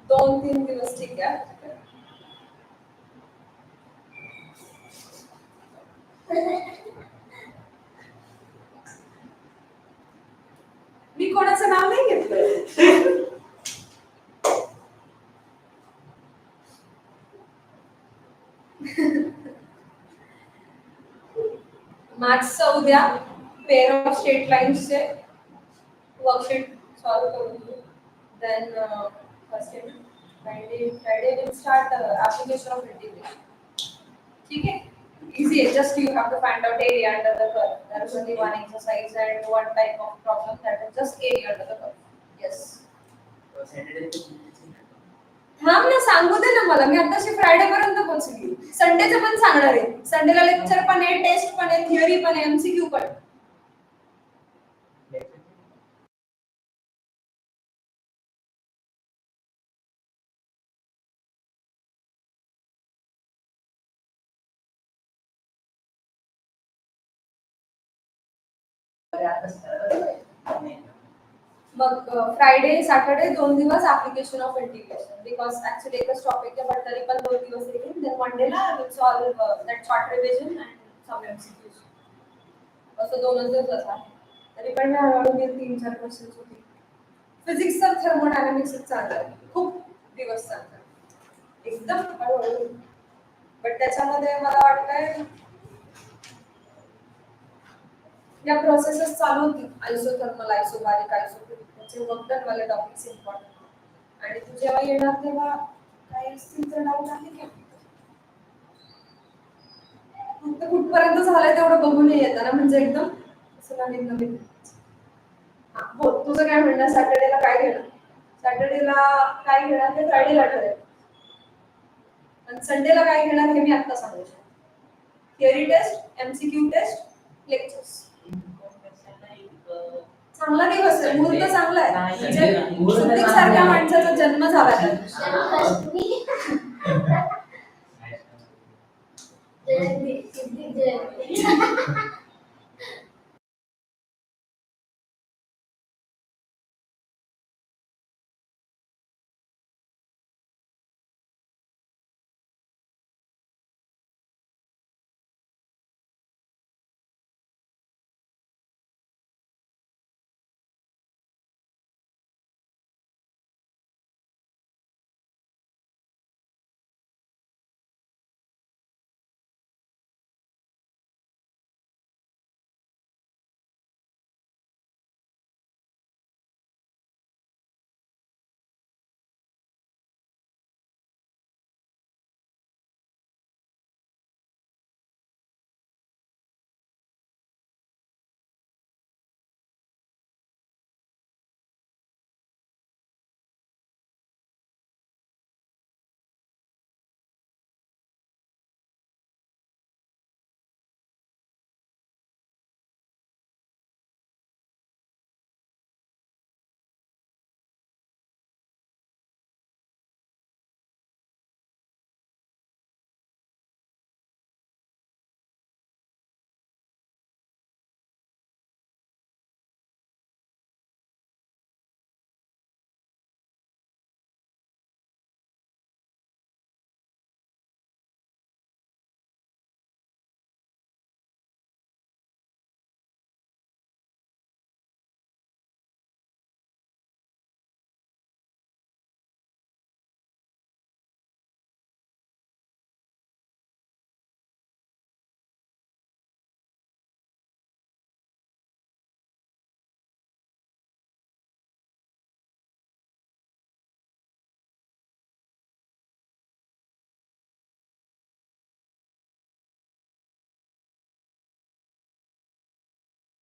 2-3 दिवस ठीक आहे. मी कोणाचं नाव नाही घेतलं. मॅथ्सचा उद्या पेअर ऑफ स्ट्रेट लाईन्सचे वर्कशीट सॉल्व करून घेऊ. Then first Friday will start application of integration. ठीक आहे. Easy है. Just you have to find out area under the curve. There is only one exercise and one type of problem that is just area under the curve. Yes. थांब ना, सांगू दे ना मला. मी आताशी Friday पर्यंत पोहोचली. संडेचं पण सांगणार आहे. संडेला लेक्चर पण आहे, टेस्ट पण आहे, थिअरी पण आहे, एमसीक्यू पण. मग फ्रायडे सॅटर्डे 2 दिवस application of integration because actually एकच टॉपिक आहे बट तरी पण 2 दिवस येईल. देन मंडेला will solve that short revision and some MCQs. असं 2 दिवस आहे. तरी पण मी हळूहळू मी 3-4 क्वेश्चन्स होती. फिजिक्सचा थर्मोडायनामिक्स चालू आहे. खूप दिवस चालतात. एकदम हळूहळू. बट त्याच्यामध्ये मला वाटतंय या प्रोसेसेस चालू होती. आयसोथर्मल, आयसोबारिक, आयसोटोपिक त्याचे वक्तन वाले टॉपिक्स इम्पॉर्टंट. आणि तू जेव्हा येणार तेव्हा काय असतील तर डाऊट आहे का? फक्त कुठपर्यंत झालंय तेवढं बघून येतं ना, म्हणजे एकदम असं नवीन नवीन. हो, तुझं काय म्हणणं? सॅटर्डेला काय घेणार? सॅटर्डेला काय घेणार ते फ्रायडेला ठरेल. आणि संडेला काय घेणार हे मी आता सांगू शकते. Theory test, MCQ test, lectures. चांगला दिवस आहे. मुहूर्त चांगला आहे. म्हणजे सारख्या माणसाचा जन्म झाला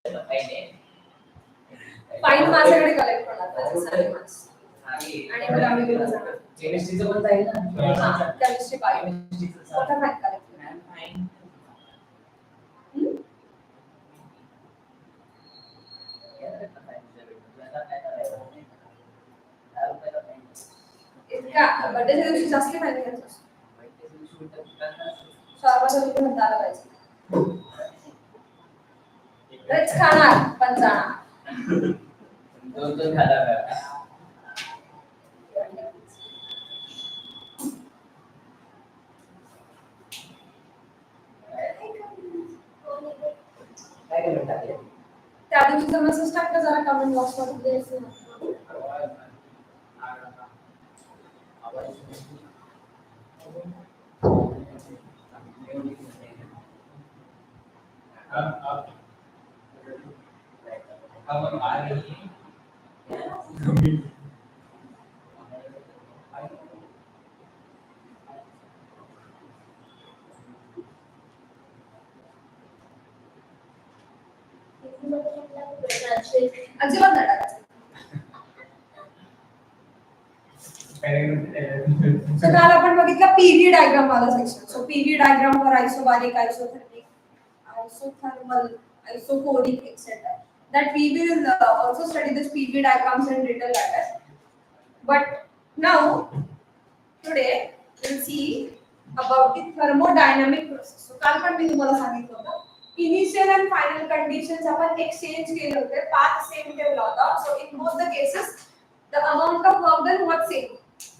फाईन माझ्याकडे कलेक्ट होणार त्याचे सारे मार्क्स आणि मग आम्ही दिलं जाणार केमिस्ट्रीचं पण जाईल ना केमिस्ट्री बायो केमिस्ट्रीचं मोठा फाईन कलेक्ट मॅम फाईन इतका बर्थडेच्या दिवशी जास्त फाईन घ्यायचं शॉर्माचं तुम्ही म्हणता आलं पाहिजे तेच खाणार पण जाणार दोन खाला काय करून टाकले त्या दिवशीचा मेसेज टाकला जरा कमेंट बॉक्स मध्ये द्यायचं अजिबात नाही टाकायचं So, काल आपण बघितलं पीव्ही डायग्राम वाला section so PV diagram for isobaric isothermic isothermal isochoric etc that we will also study this pv diagrams in detail later but now today we'll see about the thermodynamic process so काल पण मी तुम्हाला सांगितलं होतं initial and final conditions आपण exchange केले होते path same ठेवला होता so in both the cases the amount of work done was same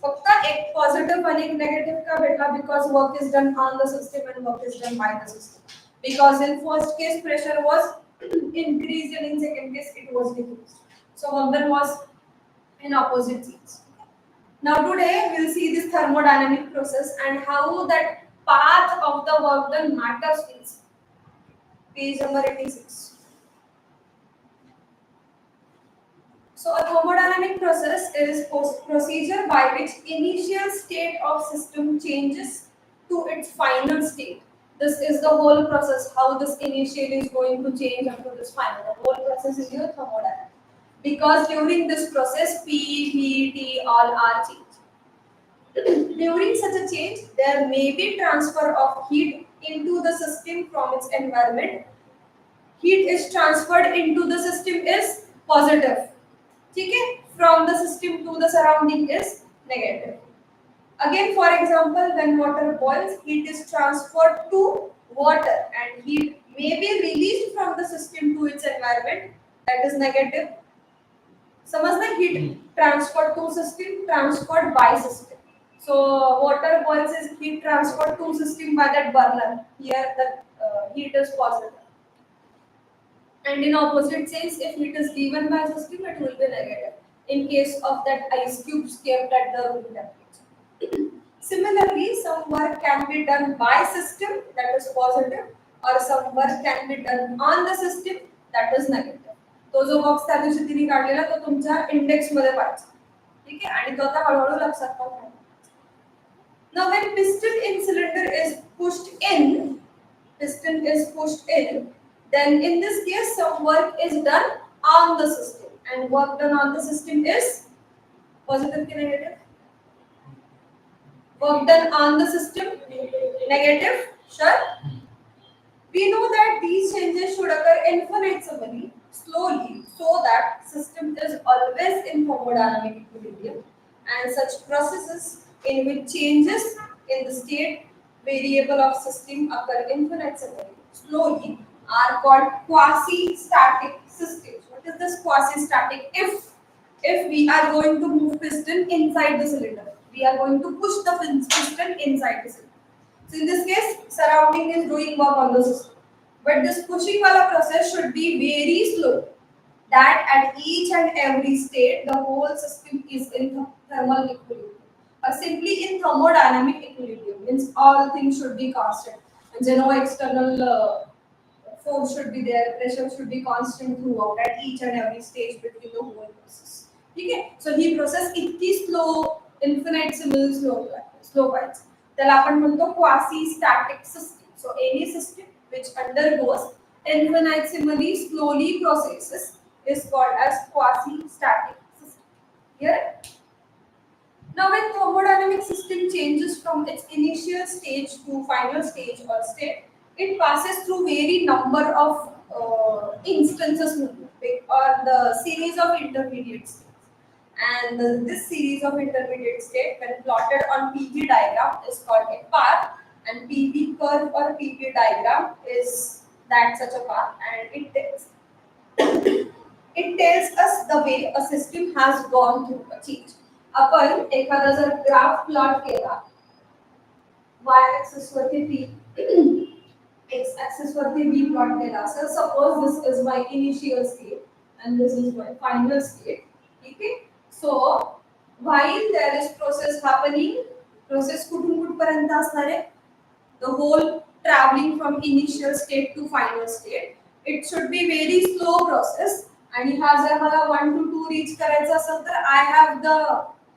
फक्त एक पॉझिटिव्ह आणि एक नेगेटिव्ह का भेटला because work is done on the system and work is done by the system because in first case pressure was increased and in second case it was decreased so work done was in opposite sides now today we'll see this thermodynamic process and how that path of the work done matters in page number 86 So a thermodynamic process is procedure by which initial state of system changes to its final state. This is the whole process, how this initial is going to change up to this final. The whole process is your thermodynamic. Because during this process, P, V, T all are changed. During such a change, there may be transfer of heat into the system from its environment. Heat is transferred into the system is positive. ठीक है from the system to the surrounding is negative again for example when water boils heat is transferred to water and heat may be released from the system to its environment that is negative समझना heat transferred to system transferred by system so water boils is heat transferred to system by that burner here the heat is positive and in opposite sense if heat is given by system it will be negative in case of that ice cubes kept at the room temperature similarly some work can be done by system that is positive or some work can be done on the system that is negative तो जो box त्या दिवशी तिने काढलेला तो तुमच्या index मध्ये पाहिजे ठीक आहे आणि तो आता हळूहळू लक्षात ठेवा now when piston in cylinder is pushed in then in this case some work is done on the system and work done on the system is positive ki negative work done on the system negative sure we know that these changes should occur infinitesimally slowly so that system is always in thermodynamic equilibrium and such processes in which changes in the state variable of system occur infinitesimally slowly are called quasi-static systems. What is this quasi-static? If we are going to move piston inside the cylinder, we are going to push the piston inside the cylinder. So in this case, surrounding is doing work on the system, but this pushing wala process should be very slow. That at each and every state, the whole system is in thermal equilibrium. Simply in thermodynamic equilibrium means all things should be constant. And no external force should be there, pressure should be constant throughout at each and every stage between the whole process. Okay, so he process इतकी slow, infinitesimal slow पाहिजे. त्याला आपण म्हणतो quasi static system. So any system which undergoes infinitesimally slowly processes is called as quasi-static system. Here, now when thermodynamic system changes from its initial stage to final stage or state, it passes through very number of instances or the series of intermediate states. And this series of intermediate state, when plotted on PV diagram, is called a path, and PV curve or PV diagram is that such a path, and it tells us the way a system has gone through a change. आपण एखादा जर graph plot केला y axis वरती p x axis वरती b plot केला असेल, suppose this is my initial state and this is my final state. ठीक आहे. So while there is process happening, process कुठून कुठपर्यंत असणार आहे? The whole traveling from initial state to final state. It should be very slow process. आणि हा जर मला 1 to 2 रीच करायचा असेल तर I have the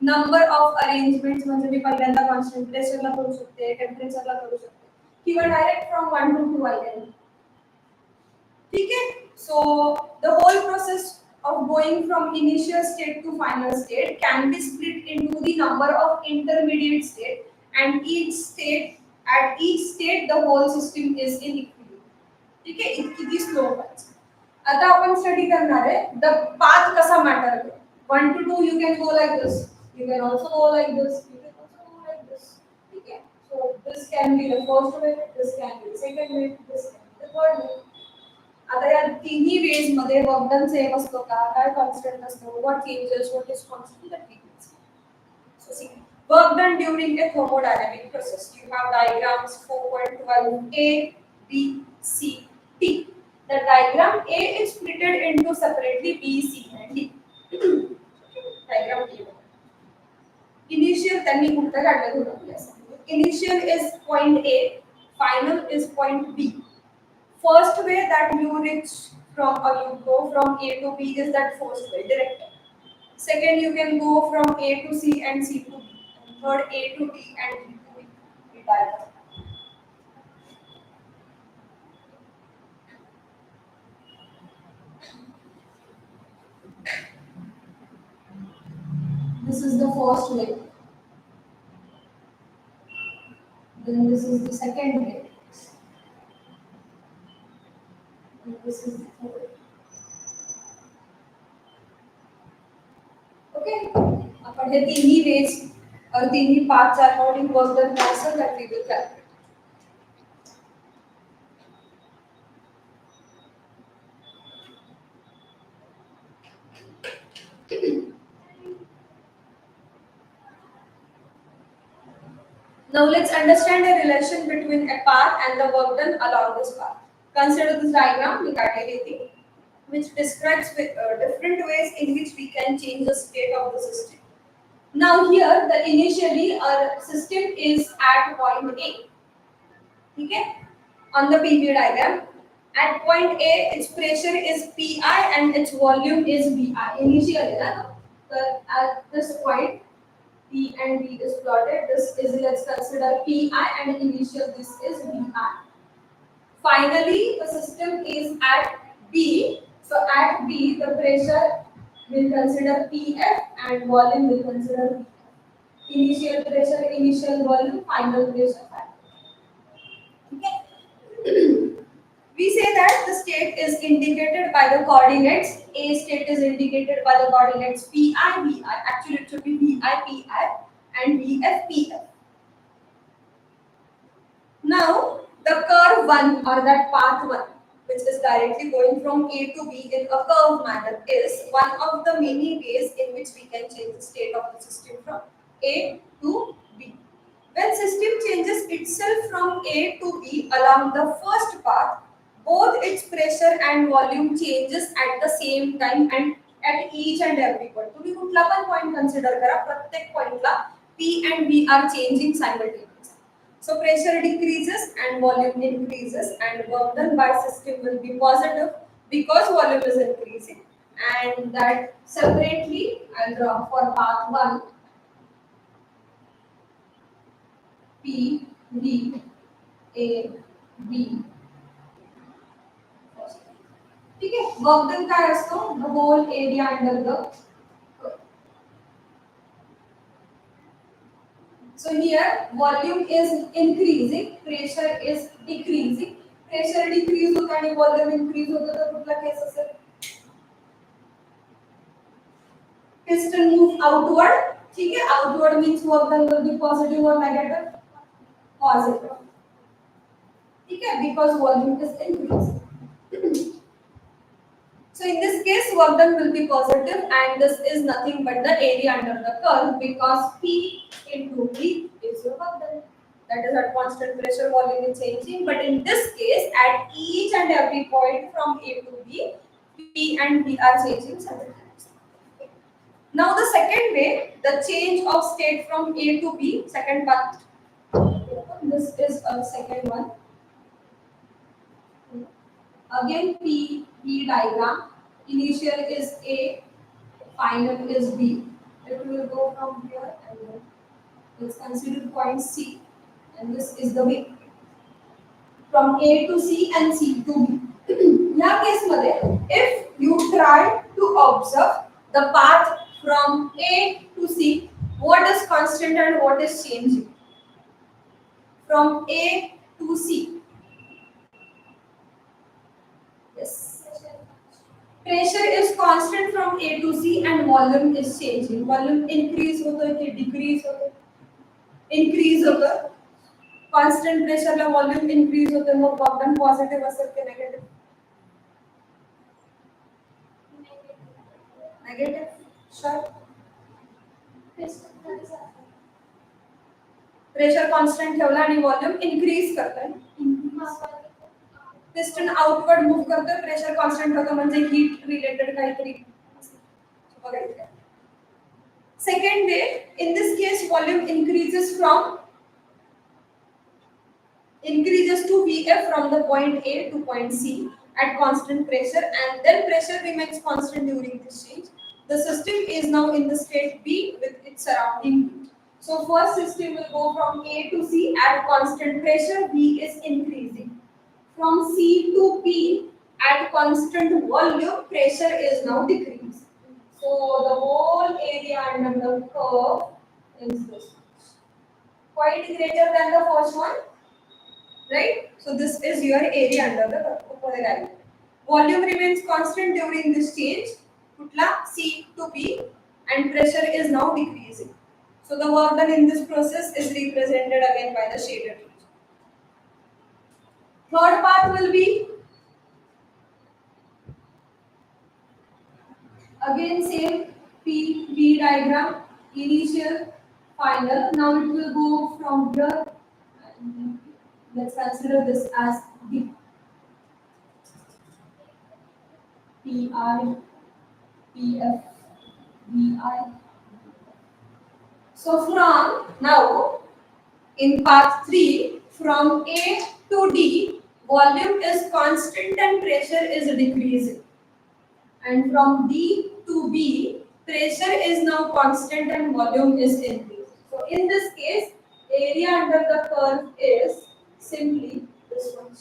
number of arrangements, म्हणजे मी पहिल्यांदा कॉन्स्टंट प्रेशरला करू शकते, टेम्परेचरला करू शकते, किंवा direct from 1 to 2 I can. ठीक आहे. So the whole process of going from initial state to final state can be split into the number of intermediate state, and at each state the whole system is in equilibrium. ठीक आहे. इतकी slow पाहिजे. आता आपण study करणार आहे the path कसा matter करतो. 1 to 2 you can go like this, you can also go like this, you can also go like this. ठीक आहे. So this can be the first way, this can be the second way, this can be the third way. आता या तिन्ही veg मध्ये work done same असतो का, काय constant असतो, what changes, what is constant, that we can see. So see work done during a thermodynamic process. You have diagrams 4.12 A, B, C, D. The diagram A is splitted into separately B, C, and D. Diagram A. Initial त्यांनी कुठं काढलं होतं. Initial is point A, final is point B. First way that you reach from or you go from A to B is that first way, direct. Second, you can go from A to C and C to B. And third, A to D and D to E. Diagram. This is the first way. Then this is the second way. And this is the third. Okay. आपण हे तिन्ही ways और तिन्ही paths according work done answer that we will calculate. Now let's understand the relation between a path and the work done along this path. Consider this diagram, which describes different ways in which we can change the state of the system. Now here, the initially our system is at point A. Okay? On the PV diagram, at point A, its pressure is Pi and its volume is Vi. Initially, at this point, P and V is plotted. This is, let's consider Pi, and initial this is Vi. Finally, the system is at B. So at B, the pressure will consider Pf and volume will consider Vf. Initial pressure, initial volume, final pressure. Okay. We say that the state is indicated by the coordinates. A state is indicated by the coordinates Pi, Vi. Actually, it should be Vi, Pi, and Vf, Pf. Now, the curve 1 or that path 1, which is directly going from A to B in a curve manner, is one of the many ways in which we can change the state of the system from A to B. When system changes itself from A to B along the first path, both its pressure and volume changes at the same time and at each and every point. तुम्ही कुठला पण point consider करा, प्रत्येक pointला P and V are changing simultaneously. So pressure decreases and volume increases, and work done by system will be positive because volume is increasing. And that separately I'll draw for path 1 P, D, A, B. ठीक आहे. Work done काय असतो? The whole area under the curve. So here volume is increasing, pressure is decreasing. Pressure decrease होतं आणि volume increase होतं तर कुठला case असेल? Piston move outward. ठीक है. Outward means work done will be positive or negative? Positive. ठीक है. Because volume is increasing. So in this case, work done will be positive, and this is nothing but the area under the curve because P into V is your work done. That is at constant pressure, volume is changing. But in this case, at each and every point from A to B, P and V are changing simultaneously. Now the second way, the change of state from A to B, second part. This is a second one. Again, P diagram. Initial is A, final is B. It will go from here and then let's consider point C, and this is the way from A to C and C to B. या केसमध्ये if you try to observe the path from A to C, what is constant and what is changing? From A to C. Yes. Pressure is constant from A to C and volume is changing. Volume increase होतं की decrease होतं? Increase होतं. Constant pressure ला volume increase होते मग work done positive असेल की negative? Negative. Sure. Pressure constant ठेवला आणि volume increase करतोय. पिस्टन आउटवर्ड मूव्ह करतोय, प्रेशर कॉन्स्टंट होतं म्हणजे हीट रिलेटेड काहीतरी बघायचं. Second way, in this case volume increases to Vf from the point A to point C at constant pressure, and then pressure remains constant during this change. The system is now in the state B with its surrounding heat. So first system will go from A to C at constant pressure, V is increasing. From C to B at constant volume, pressure is now decreasing. So the whole area under the curve is this much. Quite greater than the first one. Right? So this is your area under the curve. Volume remains constant during this change, kutla C to B, and pressure is now decreasing. So the work done in this process is represented again by the shaded region. Third path will be again same P diagram, initial, final. Now it will go from here. And let's consider this as B. PI, PF, VI. So from now in path 3, from A to D, volume is constant and pressure is decreasing. And from D to B, pressure is now constant and volume is increasing. So in this case, area under the curve is simply this much.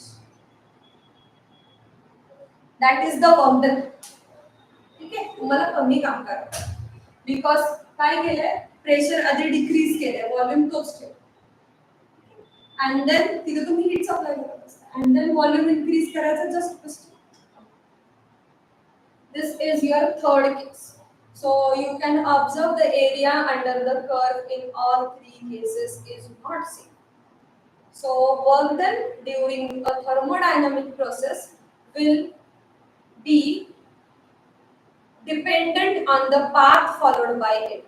That is the work done. ठीक आहे, तुम्हाला कमी काम करायचं because काय केलंय, pressure आधी decrease केलंय, व्हॉल्यूम तोच ठेव, अँड देन तिथे तुम्ही हीट सप्लाय करत असता, अँड देन व्हॉल्यूम इन्क्रीज करायचं just. This is your third case. So you can observe the area under the curve in all three cases is not same. So work done during a thermodynamic process will be dependent on the path followed by it.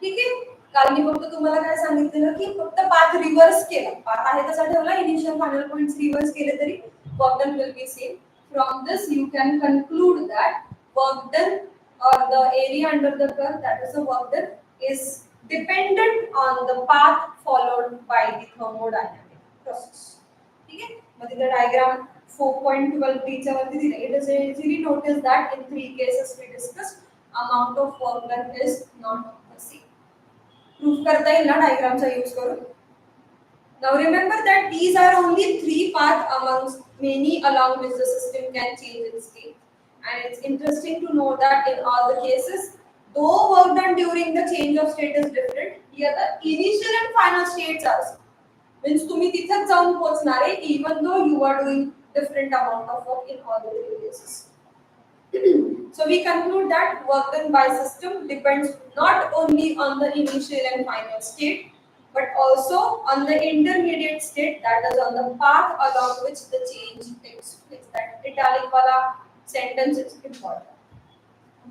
ठीक आहे, कारण मी फक्त तुम्हाला काय सांगितलं की फक्त path reverse केला, पाथ आहे तसा ठेवला, इनिशियल फायनल पॉइंट्स रिव्हर्स केले तरी work done will be same. From this you can conclude that work done or the area under the curve, that is the work done, is dependent on the path followed by the thermodynamic process. ठीक आहे, मग तिथे diagram 4.12 च्या वरती दिले. It is easily notice that in three cases we discussed, amount of work done is not the same. Proof करता येईल ना डायग्रामचा use करून? Now remember that these are only three paths amongst many along which the system can change its state. And it's interesting to know that in all the cases, though work done during the change of state is different, here the initial and final states are same. Means तुम्ही तिथेच जाऊन पोहोचणार आहे even though you are doing different amount of work in all the three cases. So we conclude that work done by system depends not only on the initial and final state, but also on the intermediate state, that is on the path along which the change takes place. That italic wala sentence is important.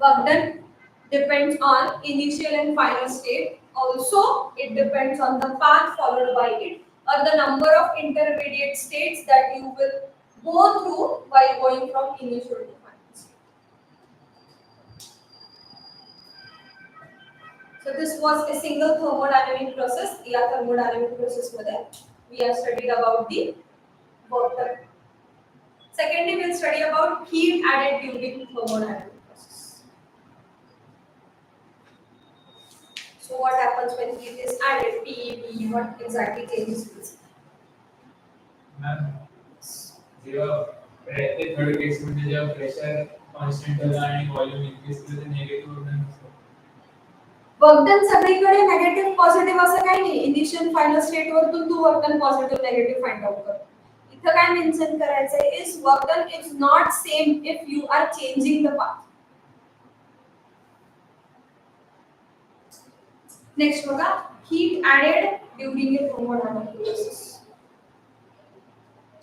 Work done depends on initial and final state. Also, it depends on the path followed by it, or the number of intermediate states that you will go through while going from initial to final state. So this was a single thermodynamic process. या thermodynamic process मध्ये we have studied about the work done. Secondly, we will study about heat added during thermodynamic process. So what happens when heat is added? PEP, what exactly changes this? Ma'am जेव्हा ते third case मध्ये जेव्हा pressure constant होता आणि volume increase केलं तर negative होतं. Work done सगळीकडे नेगेटिव्ह पॉझिटिव्ह असं काही नाही. इनिशियल फायनल स्टेट वरतून तू work done positive negative find out कर. इथं काय मेन्शन करायचंय is work done is not same if you are changing the path. Next बघा heat added during a thermodynamic process.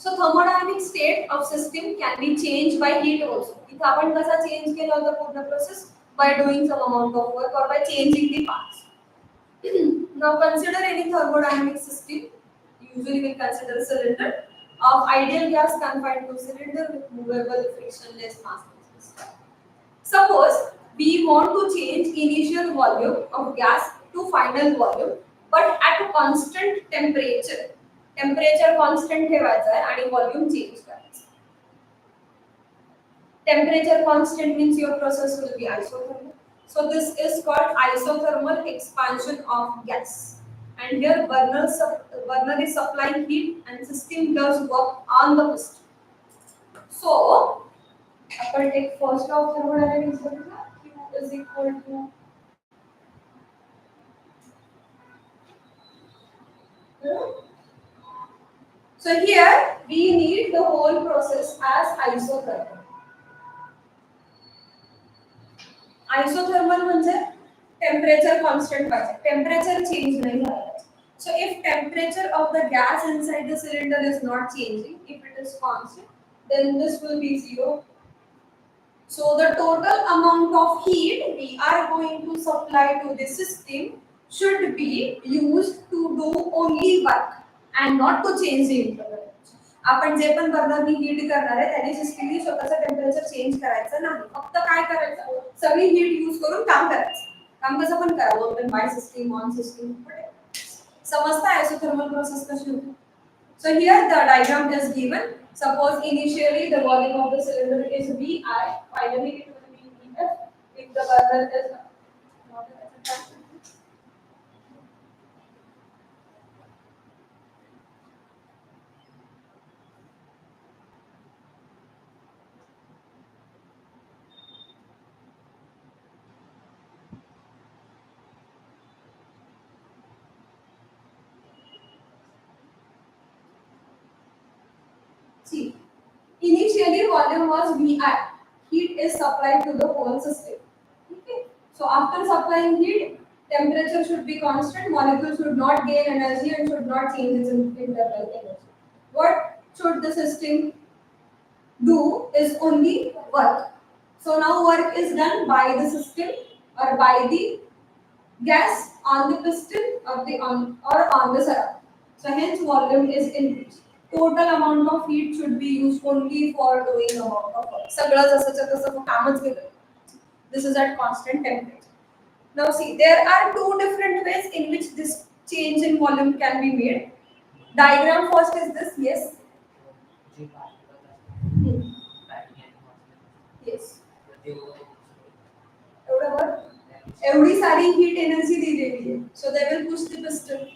So thermodynamic state of system can be changed by heat also. इथं आपण कसा change केलं होतं पूर्ण process by doing some amount of work or by changing the paths. Now consider any thermodynamic system. Usually we consider a cylinder of ideal gas confined to cylinder with movable frictionless mass transfer. Suppose we want to change initial volume of gas to final volume, but at a constant temperature. Temperature constant ठेवायचा आहे आणि volume change करायचा. Temperature constant means your process will be isothermal. So this is called isothermal expansion of gas. And here burner is supplying heat and system does work on the piston. So आपण take first law of thermodynamics बघूया. Q is equal to So here we need the whole process as isothermal. Isothermal म्हणजे temperature constant पाहिजे. Temperature change नाही झाला. So if temperature of the gas inside the cylinder is not changing, if it is constant, then this will be 0. So the total amount of heat we are going to supply to the system should be used to do only work and not to change the internal. आपण जे पण बर्नरनी heat करणार आहे त्याने सिस्टमनी स्वतःचं temperature change करायचं नाही. फक्त काय करायचं सगळी हीट यूज करून काम करायचं. काम कसं पण करा work by system on system समजता आयसोथर्मल प्रोसेस कशी होते. So here the diagram is given. Suppose initially the volume of the cylinder is Vi, finally it will be Vf if the burner is See, initially volume was Vi. Heat is supplied to the whole system. Okay. So after supplying heat, temperature should be constant. Molecule should not gain energy and should not change its internal energy. What should the system do is only work. So now work is done by the system or by the gas on the piston of the on the surround. So hence volume is increased. Total amount of heat should be used only for doing amount of work. सगळं जसंच्या तसं कामच केलं. This is at constant temperature. Now see, there are two different ways in which this change in volume can be made. Diagram first is this. Yes. Yes. एवढी सारी heat energy दिलेली आहे. So they will push the piston.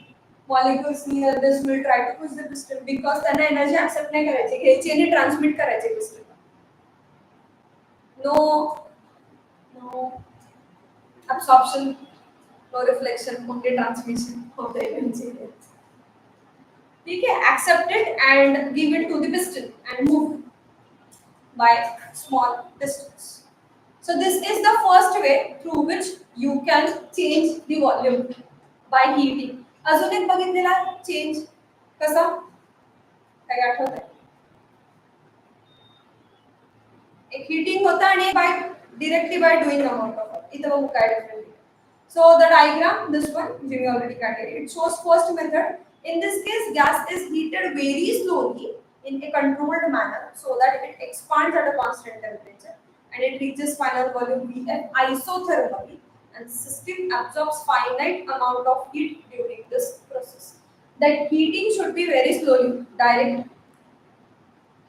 molecules near this will try to push the piston because त्यांना energy accept नाही करायची, घ्यायची आणि transmit करायची piston. No absorption, no reflection, only transmission of the energy. ठीक है, accept it and give it to the piston and move by small distance. So this is the first way through which you can change the volume by heating. अजून एक बघितलेला change कसा काय आठवतंय? एक heating होता आणि by directly by doing amount of work. इथं बघू काय difference. So the diagram, this one, we already got it. It shows first method. In this case, gas is heated very slowly in a controlled manner so that it expands at a constant temperature and it reaches final volume Vf isothermally and system absorbs finite amount of heat during this process. That heating should be very slowly, direct.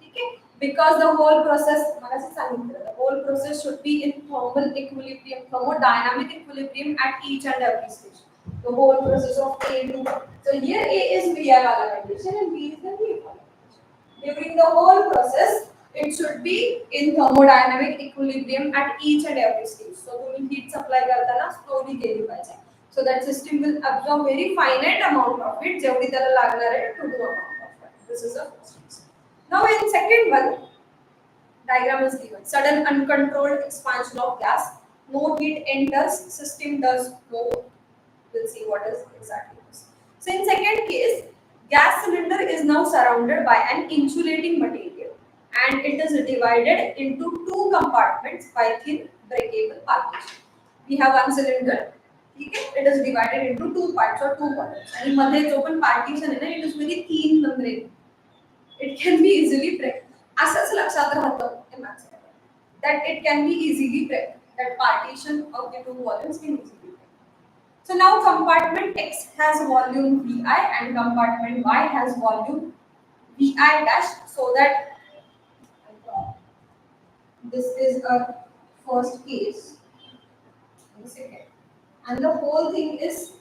Okay? Because the whole process, the whole process should be in thermal equilibrium, thermodynamic equilibrium at each and every stage. The whole process of A to so here A is Vi wala condition and B is the heat wala condition. During the whole process, it should be in thermodynamic equilibrium at each and every stage. So तुम्ही heat supply करताना slowly गेली पाहिजे. So that system will absorb very finite amount of heat जेवढी त्याला लागणार आहे to do amount of that. This is the first case. Now in second one, diagram is given. Sudden uncontrolled expansion of gas. No heat enters, system does no. We'll see what is exactly this. So in second case, gas cylinder is now surrounded by an insulating material and it is divided into two compartments by thin breakable partition. We have one cylinder. Okay? It is divided into two parts or two columns. And मध्ये जो पण partition आहे ना, it is very thin membrane. It can be easily break. असंच लक्षात राहतं that it can be easily break. That partition of the two volumes can easily break. So now compartment X has volume Vi and compartment Y has volume Vi dash, so that this is a first case and second, and the whole thing is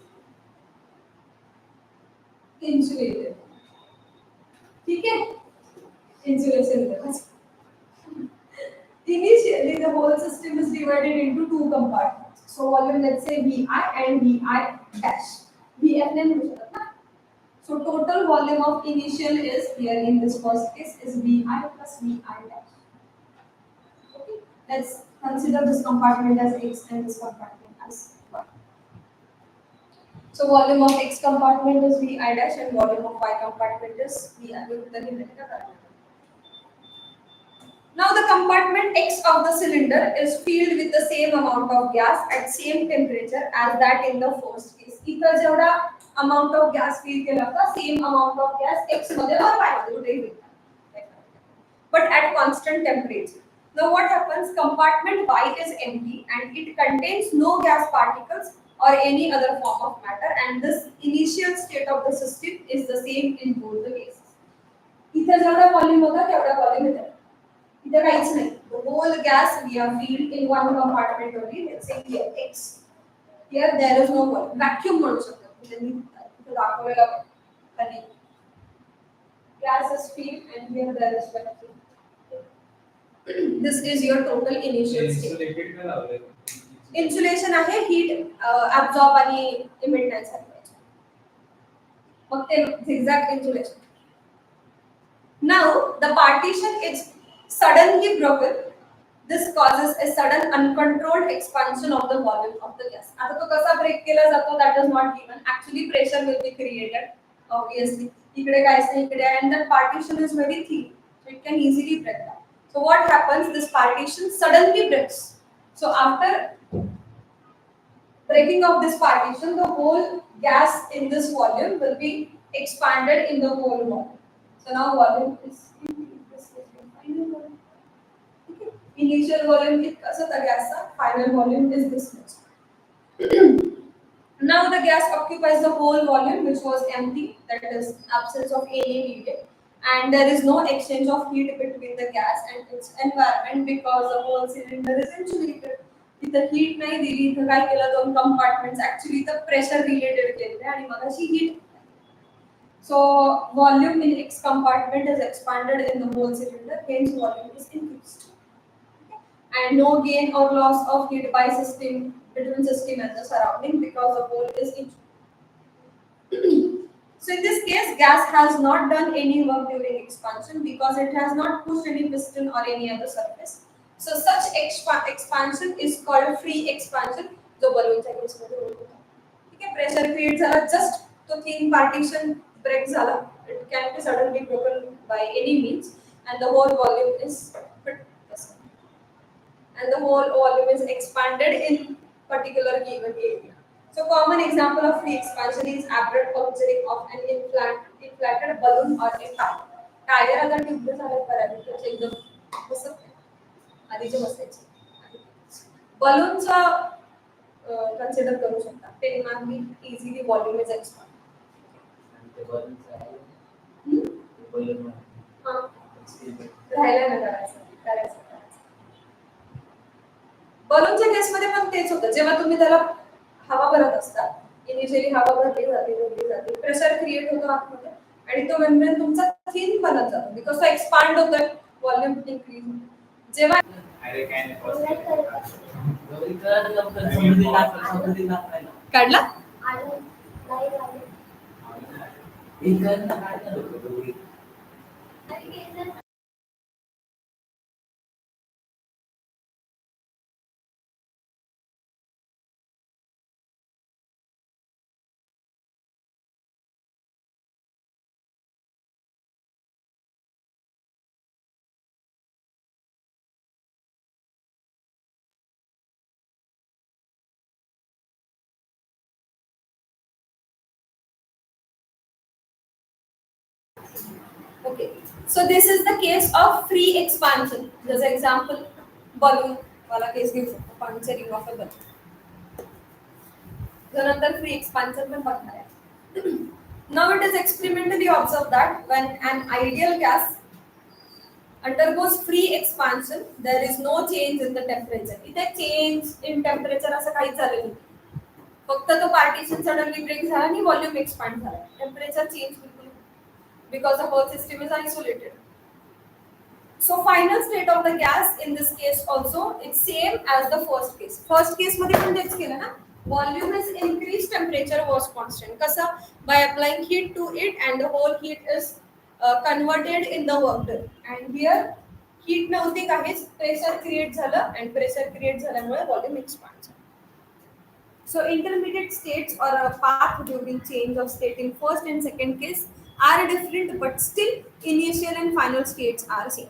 insulated. ठीक है? Insulation. Initially, the whole system is divided into two compartments. So volume, let's say Vi and Vi dash. Vf then so total volume of initial is here in this first case is Vi plus Vi dash. Okay, let's consider this compartment as X and this compartment as Y. So volume of X compartment is Vi dash and volume of Y compartment is Vi. Now the compartment X of the cylinder is filled with the same amount of gas at same temperature as that in the first case. इथं जेवढा amount of gas fill केला होता, same amount of gas X मध्ये और Y मध्ये कुठेही भेटणार. But at constant temperature. Now what happens? Compartment Y is empty and it contains no gas particles or any other form of matter, and this initial state of the system is the same in both the cases. इथं जेवढा volume होता तेवढा volume इथं. इधर काहीच नाही. The whole gas we are filled in one compartment only. Let's say here X. Here there is no vacuum म्हणू शकतो. इथे दाखवलेला खाली. Gas is filled and here there is vacuum. This is your total initial state. Insulation आहे heat absorb आणि emit नाही झालं. मग ते zigzag insulation. Now the partition is suddenly broken. This causes a sudden uncontrolled expansion of the volume of the gas. आता तो कसा break केला जातो that is not given. Actually pressure will be created obviously. इकडे काहीच नाही इकडे and that partition is very thin, so it can easily break down. So what happens? This partition suddenly breaks. So after breaking of this partition, the whole gas in this volume will be expanded in the whole volume. So now volume is initial volume इतकाच होता गॅसचा, final volume is this much. Now the gas occupies the whole volume which was empty, that is absence of any medium, and there is no exchange of heat between the gas and its environment because the whole cylinder is insulated. इथं heat नाही दिली, इथं काय केलं दोन compartments actually the pressure related केले आणि मगाशी heat So volume in X compartment is expanded in the whole cylinder, hence volume is increased. And no gain or loss of heat by system between system and the surrounding because the whole is in. So in this case, gas has not done any work during expansion because it has not pushed any piston or any other surface. So such expansion is called free expansion. जो बलूनच्या केसमध्ये होत होता. ठीक आहे, pressure create झाला, just तो thin partition break झाला, it can be suddenly broken by any means and the whole volume is fit and the whole volume is expanded in particular given area. So common example of free expansion is abrupt puncturing of an inflated balloon or a tire. Tyre अगर tubeless झाले parameters एकदम बसत नाही, आधीचे बसायचे. बलूनचा consider करू शकता, ते नाही इझिली व्हॉल्यूम इज एक्सपांड. ते बलूनचं आहे. हम्म, ते बलून हां राहायला नाही करायचं. बलूनच्या केसमध्ये पण तेच होतं, जेव्हा तुम्ही त्याला हवा भरत असता, इनिशियली हवा भरली जाते, प्रेशर क्रिएट होतो आतमध्ये आणि तो मेम्ब्रेन तुमचा थिन बनत जातो बिकॉज तो एक्सपांड होतोय, व्हॉल्यूम इन्क्रीज होतो. जेव्हा अरे काय नाही possible. गौरी कर लवकर समृद्धी दाखवायला. काढला हे कर ना, काढ ना लवकर Gauri. Okay, so this is the case of free expansion. Just example, balloon वाला case घेऊ शकतो, puncturing of a balloon. त्यानंतर free expansion पण बघणार आहे. Now it is experimentally observed that when an ideal gas undergoes free expansion, there is no change in the temperature. इथे change in temperature असं काहीच झालेलं नाही. फक्त तो पार्टिशन सडनली ब्रेक झाला आणि व्हॉल्यूम एक्सपांड झाला. टेम्परेचर चेंज बिलकुल because the whole system is isolated. So final state of the gas in this case also it's same as the first case. First case मध्ये पण तेच केलं ना, volume is increased, temperature was constant. कसा? By applying heat to it and the whole heat is converted in the work done. And here heat नव्हती काहीच, pressure create झालं and pressure create झाल्यामुळे volume expand झालं. So intermediate states or a path during change of state in first and second case are different, but still initial and final states are same.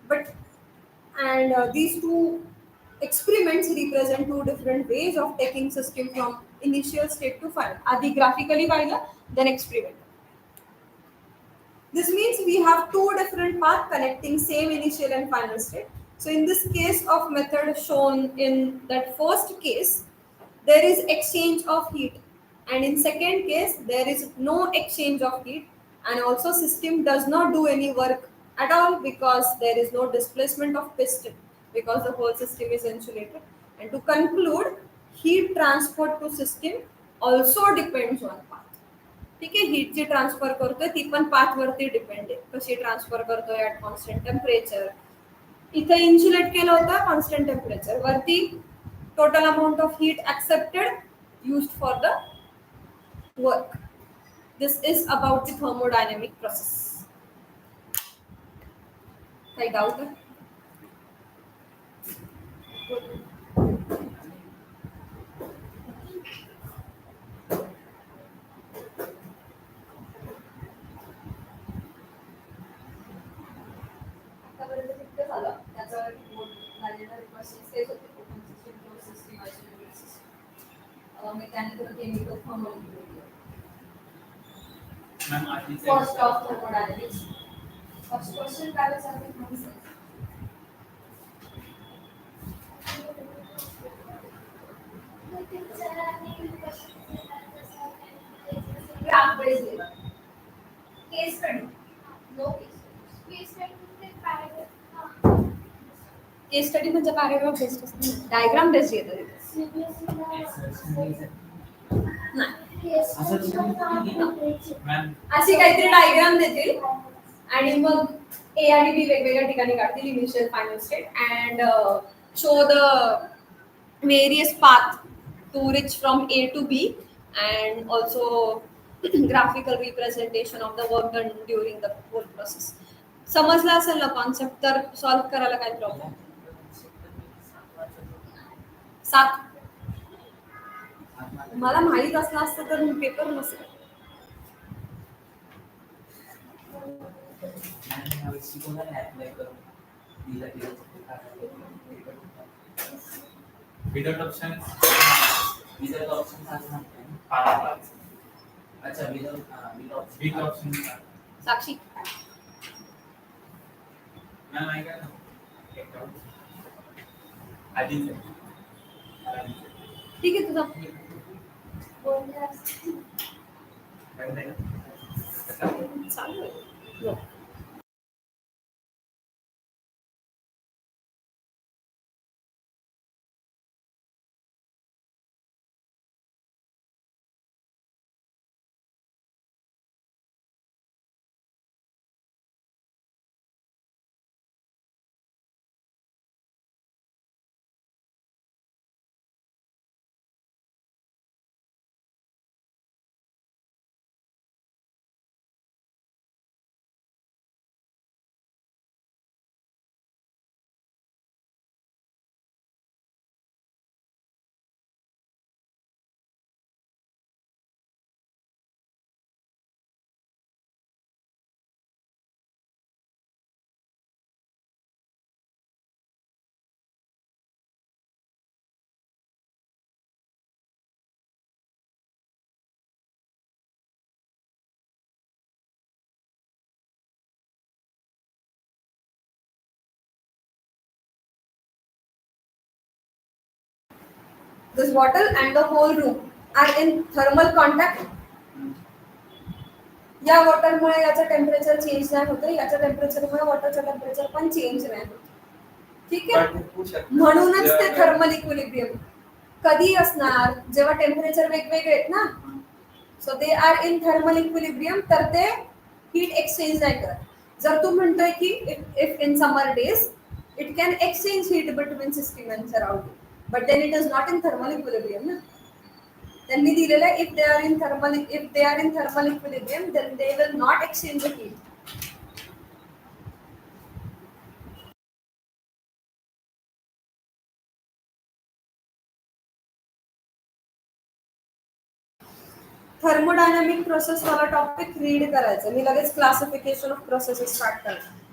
But these two experiments represent two different ways of taking system from initial state to final. Adi graphically पाहिलं, then experiment. This means we have two different paths connecting same initial and final state. So in this case of method shown in that first case, there is exchange of heat, and in second case there is no exchange of heat, and also system does not do any work at all because there is no displacement of piston because the whole system is insulated. And to conclude, heat transport to system also depends on path. ठीक आहे, heat जी transfer करतोय ती पण path वरती depend आहे, कशी transfer करतोय at constant temperature. इथे इन्सुलेट केलं होतं कॉन्स्टंट टेम्परेचर वरती, total amount of heat accepted used for the work. This is about the thermodynamic process. Any doubt? Mechanical, chemical, thermodynamics. First of thermodynamics. First question काय विचारते? Graph based labor. Case study. No case study. Case study म्हणजे paragraph based असतं, diagram based येतं तिथे. नाही, असं तुम्ही केली ना? मॅम अशी काहीतरी डायग्राम देतील आणि मग ए आणि बी वेगवेगळ्या ठिकाणी काढतील initial final state and show the various path to reach from A to B and also graphical representation of the work done during the whole process. समजला असेल ना कॉन्सेप्ट तर सॉल्व्ह करायला काय प्रॉब्लेम 7 मला माहित असलं असतं तर मी पेपर नसेल शिकवणार ऍप्लाय करून दिला विदाउट ऑप्शन विदाउट ऑप्शन असं अच्छा without with option Sakshi ma'am ऐका ना एक डाऊट आधीच आहे ठीक आहे तुझा चालू आहे This bottle and the whole room are in thermal contact. या वॉटरमुळे याचं टेम्परेचर चेंज नाही होतं याच्या टेम्परेचरमुळे वॉटरचं टेम्परेचर पण चेंज नाही होत ठीक आहे म्हणूनच ते थर्मल इक्विलिब्रियम कधी असणार जेव्हा टेम्परेचर वेगवेगळे आहेत ना so they are in thermal equilibrium तर ते हीट एक्सचेंज नाही करत जर तू म्हणतोय की if in summer days it can exchange heat between system and surrounding but then it is not in thermal equilibrium ना त्यांनी दिलेलं if they are in thermal equilibrium then they will not exchange the heat thermodynamic process वाला topic read करायचं मी लगेच classification of processes start करते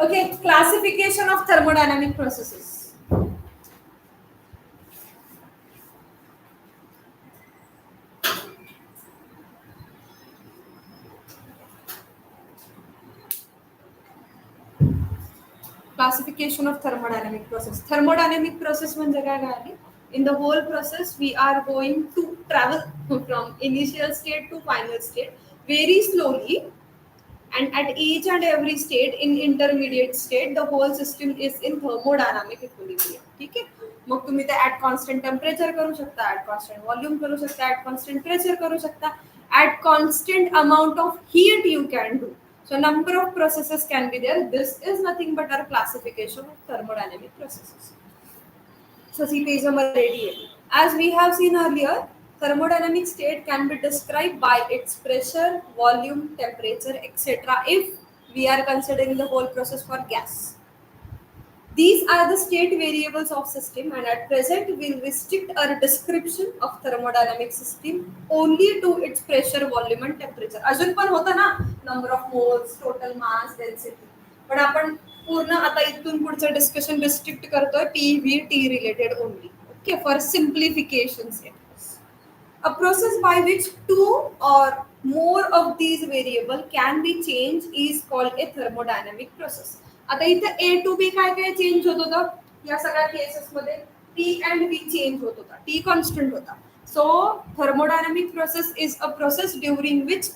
Okay, classification of thermodynamic processes. Classification of thermodynamic process. Thermodynamic process म्हणजे काय झाली? In the whole process, we are going to travel from initial state to final state very slowly, and at each and every state in intermediate state the whole system is in thermodynamic equilibrium. ठीक आहे. मग तुम्ही ते at constant temperature करू शकता, at constant volume करू शकता, at constant pressure करू शकता, at constant amount of heat you can do. So number of processes can be there. This is nothing but our classification of thermodynamic processes. So see page number 88. As we have seen earlier, thermodynamic state can be described by its pressure, volume, temperature, etc. if we are considering the whole process for gas. These are the state variables of system, and at present we'll restrict our description of thermodynamic system only to its pressure, volume and temperature. अजून पण होतं ना, number of moles, total mass, density. पण आपण पूर्ण आता इथून पुढचं डिस्कशन रिस्ट्रिक्ट करतोय PVT related only. Okay, for simplification sake. A process by which two or more of these variable can be changed is called a thermodynamic process. आता इथे A to B काय काय चेंज होत होतं या सगळ्या cases मध्ये? T and B चेंज होत होता, T कॉन्स्टंट होता. So thermodynamic process is a process during which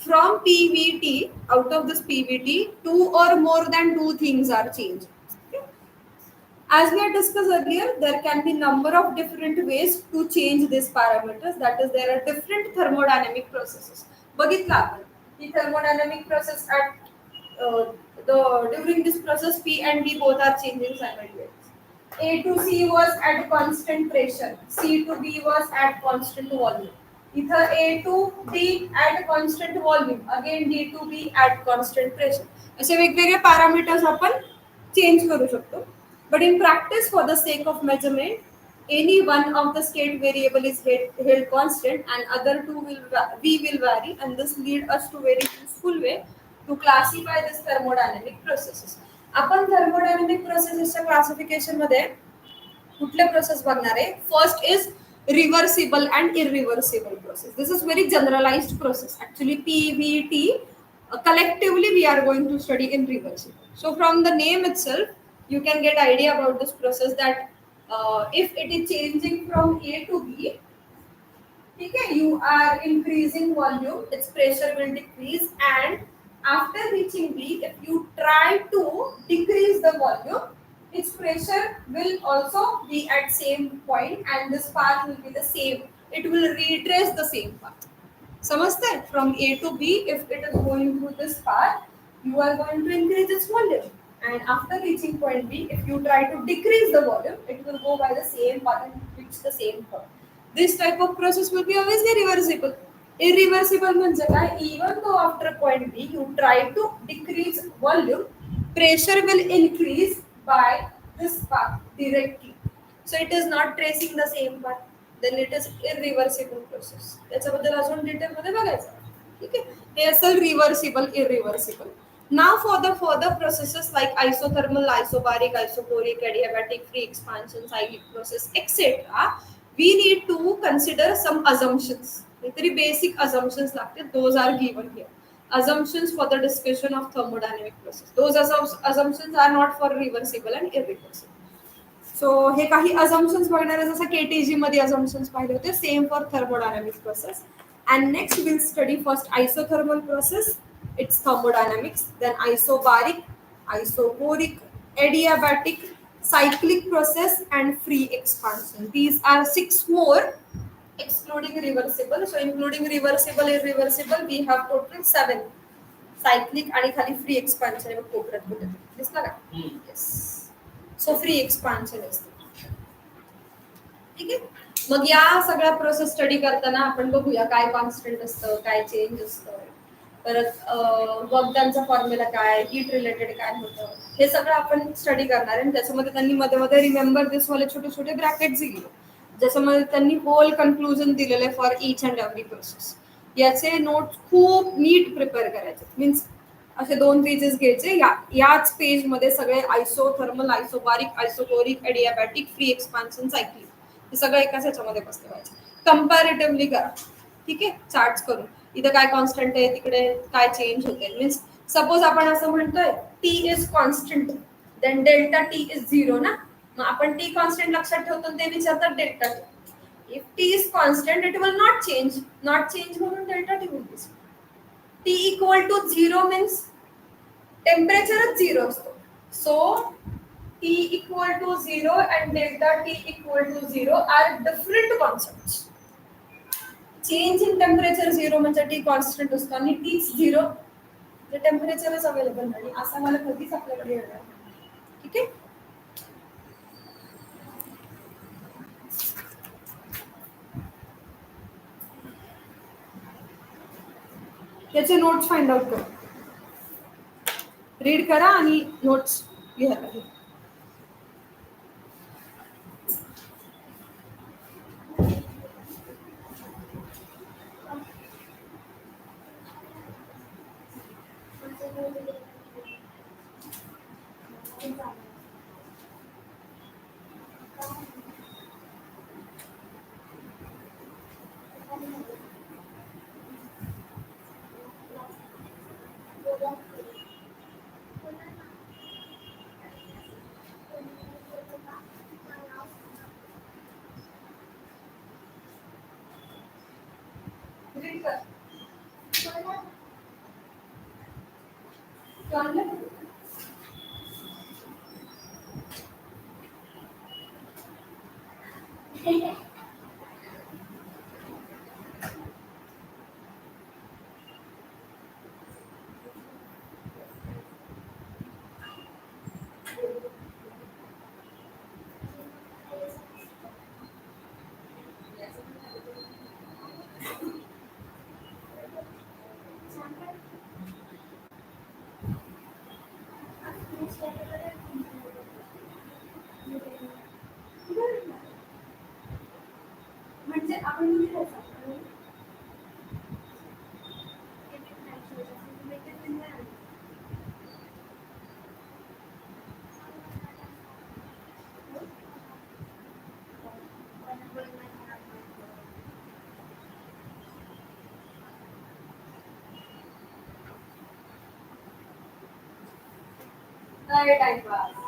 from PVT, out of this PVT, two or more than two things are changed. As we had discussed earlier, there can be number of different ways to change these parameters. That is, there are different thermodynamic processes. बघितलं आपण ही thermodynamic process at during this process P and D both are changing simultaneously. A to C was at constant pressure, C to B was at constant volume. Either A to D at constant volume, again D to B at constant pressure. असे वेगवेगळे parameters आपण change करू शकतो. But in practice, for the sake of measurement, any one of the state variable is held constant and other two will vary, and this lead us to very useful way to classify this thermodynamic processes. आपण thermodynamic processesच्या classification मध्ये कुठले process बघणार आहे? First is reversible and irreversible process. This is very generalized process. Actually, PVT collectively we are going to study in reversible. So from the name itself, you can get idea about this process that if it is changing from A to B, okay, you are increasing volume, its pressure will decrease, and after reaching B, if you try to decrease the volume, its pressure will also be at same point and this path will be the same. It will retrace the same path. समझते? From A to B, if it is going through this path, you are going to increase its volume. And after reaching point B, if you try to decrease the volume, it will go by the same path and reach the same point. This type of process will be always irreversible. Irreversible means that even though after point B you try to decrease volume, pressure will increase by this path directly. So it is not tracing the same path. Then it is irreversible process. त्याच्याबद्दल अजून detail मध्ये बघायचं. ठीक आहे. हे असेल reversible, irreversible. Now for the further processes like isothermal, isobaric, isoporic, adiabatic, free expansion, cyclic process, etc., we need to consider some assumptions. Very basic assumptions like those are given here. Assumptions for the discussion of thermodynamic process. Those assumptions are not for reversible and irreversible. So हे काही assumptions बघणार आहे, जसं KTG मध्ये assumptions पाहिले होते, same for thermodynamic process. And next we'll study first isothermal process, its thermodynamics, then isobaric, isoporic, adiabatic, cyclic process and free expansion. These are 6 more excluding reversible. So including reversible, irreversible, we have total 7. Cyclic आणि खाली free expansion आहे कोपऱ्यात बोलतो. दिसला का? Yes. So free expansion is ठीक आहे. मग या सगळ्या प्रोसेस स्टडी करताना आपण बघूया काय कॉन्स्टंट असतं, काय चेंज असतं, परत वर्कडनचा फॉर्म्युला काय, हीट रिलेटेड काय होतं, हे सगळं आपण स्टडी करणार आहे. आणि त्याच्यामध्ये त्यांनी मध्ये मध्ये रिमेंबर दिस वाले छोटे छोटे ब्रॅकेट्स दिले, ज्याच्यामध्ये त्यांनी होल कन्क्लुजन दिलेलं आहे for each and every process. याचे नोट्स खूप नीट प्रिपेअर करायचे. मीन्स असे 2 पेजेस घ्यायचे. याच पेज मध्ये सगळे आयसोथर्मल, आयसोबारिक, आयसोटोरिक, एडियाबॅटिक, फ्री एक्सपान्शन, सायक्लिक हे सगळं एकाच ह्याच्यामध्ये बसवायचं. कंपॅरेटिव्हली करा. ठीक आहे, चार्ट्स करून इथं काय कॉन्स्टंट आहे, तिकडे काय चेंज होते. मीन्स सपोज आपण असं म्हणतोय T is constant, then delta T is 0 ना. मग आपण टी कॉन्स्टंट लक्षात ठेवतो, ते विचारतात delta T. If t is constant, it will not change. Not change म्हणून delta t will be 0. T equal to 0 means temperature is 0 असतो. So T equal to 0 and delta T equal to 0 are different concepts. Change in temperature 0 म्हणजे T constant असतो आणि T 0 the temperature is available आणि असा मला कधीच आपल्याकडे येणार नाही. ठीक आहे. त्याचे नोट्स फाइंड आउट करा. रीड करा आणि नोट्स लिहा. रीड कर. म्हणजे आपण टाइम पास